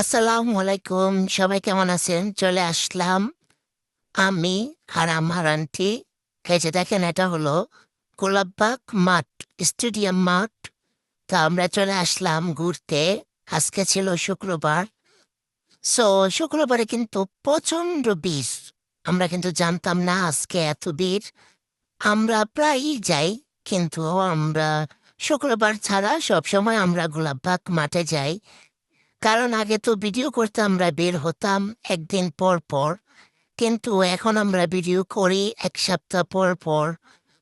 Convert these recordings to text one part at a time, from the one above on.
আসসালামু আলাইকুম। সবাই কেমন আছেন? চলে আসলাম আমি আর আমার আন্টি। এই যে দেখেন এটা হলো গোলাপবাগ মাঠ, স্টেডিয়াম মাঠ। তা আমরা চলে আসলাম ঘুরতে। আজকে ছিল শুক্রবার। সো শুক্রবারে কিন্তু প্রচণ্ড ভিড়। আমরা কিন্তু জানতাম না আজকে এত ভিড়। আমরা প্রায়ই যাই, কিন্তু আমরা শুক্রবার ছাড়া সবসময় আমরা গোলাপবাগ মাঠে যাই। কারণ আগে তো ভিডিও করতে আমরা বের হতাম একদিন পর পর, কিন্তু এখন আমরা ভিডিও করি ১ সপ্তাহ পর পর।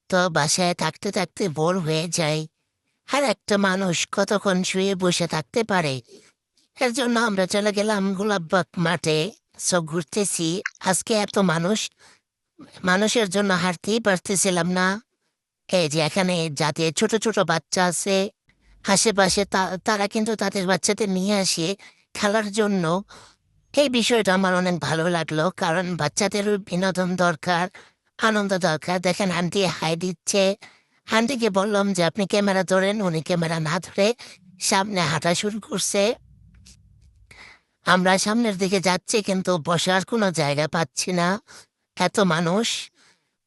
তো বাসায় থাকতে থাকতে বোর হয়ে যায়। আর একটা মানুষ কতক্ষণ শুয়ে বসে থাকতে পারে? এর জন্য আমরা চলে গেলাম গোলাপবাগ মাঠে। সো ঘুরতেছি। আজকে এত মানুষের জন্য হাঁটতেই পারতেছিলাম না। এই যে এখানে যাতে ছোট ছোট বাচ্চা আছে আশেপাশে, তারা কিন্তু তাদের বাচ্চাদের নিয়ে আসে খেলার জন্য। এই বিষয়টা আমার অনেক ভালো লাগলো, কারণ বাচ্চাদেরও বিনোদন দরকার, আনন্দ দরকার। দেখেন আন্টি হাই দিচ্ছে। আন্টিকে বললাম যে আপনি ক্যামেরা ধরেন, উনি ক্যামেরা না ধরে সামনে হাঁটা শুরু করছে। আমরা সামনের দিকে যাচ্ছি, কিন্তু বসার কোনো জায়গা পাচ্ছি না, এত মানুষ।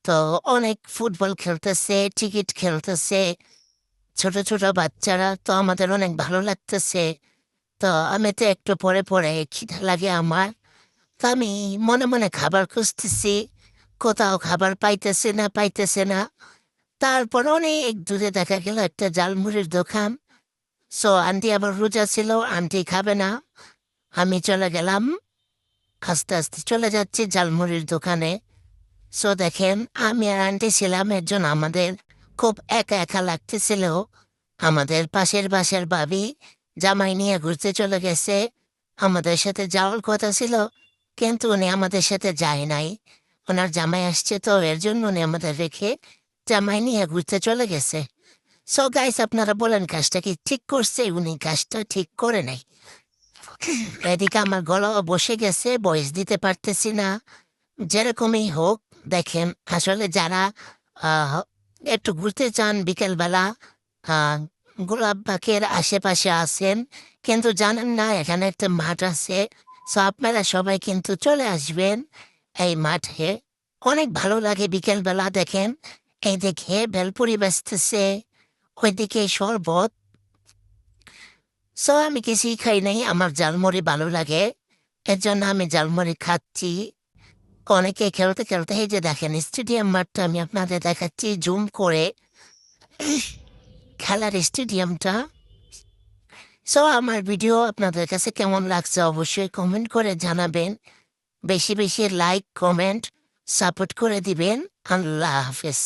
তো অনেক ফুটবল খেলতেছে, টিকিট খেলতেছে ছোট ছোট বাচ্চারা। তো আমাদের অনেক ভালো লাগতেছে। তো আমি তো একটু পরে পরে খিদে লাগে আমার। তো আমি মনে মনে খাবার খুঁজতেছি, কোথাও খাবার পাইতেছে না। তারপর অনেক দূরে দেখা গেল একটা জালমুড়ির দোকান। সো আন্টি আবার রোজা ছিল, আন্টি খাবে না। আমি চলে গেলাম, আস্তে আস্তে চলে যাচ্ছি জালমুড়ির দোকানে। সো দেখেন আমি আর আন্টি ছিলাম, এর জন্য আমাদের খুব একা একা লাগতেছিল। আমাদের পাশের বাসার ভাবি জামাই নিয়ে ঘুরতে চলে গেছে। আমাদের সাথে যাওয়ার কথা ছিল, কিন্তু উনি আমাদের সাথে যায় নাই। ওনার জামাই আসছে, তো এর জন্য উনি আমাদের রেখে জামাই নিয়ে ঘুরতে চলে গেছে। সো গাইস, আপনারা বলেন কাজটা কি ঠিক করছে? উনি কাজটা ঠিক করে নাই। এদিকে আমার গলাও বসে গেছে, বয়স দিতে পারতেছি না। যেরকমই হোক, দেখেন আসলে যারা আহ, একটু ঘুরতে চান বিকেলবেলা, আহ, গোলাপবাগের আশেপাশে আছেন, কিন্তু জানেন না এখানে একটা মাঠ আছে। সো আপনারা সবাই কিন্তু চলে আসবেন এই মাঠে। অনেক ভালো লাগে বিকেলবেলা। দেখেন এই দেখে ভেলপুরি বেচতেছে, ওইদিকে শরবত। সো আমি কিছুই খাই নাই, আমার ঝালমুড়ি ভালো লাগে, এর জন্য আমি ঝালমুড়ি খাচ্ছি। অনেকে খেলতে খেলতে, এই যে দেখেন স্টেডিয়াম মাঠটা আমি আপনাদের দেখাচ্ছি জুম করে, খেলার স্টেডিয়ামটা। সো আমার ভিডিও আপনাদের কাছে কেমন লাগছে অবশ্যই কমেন্ট করে জানাবেন। বেশি বেশি লাইক, কমেন্ট, সাপোর্ট করে দিবেন। আল্লাহ হাফেজ।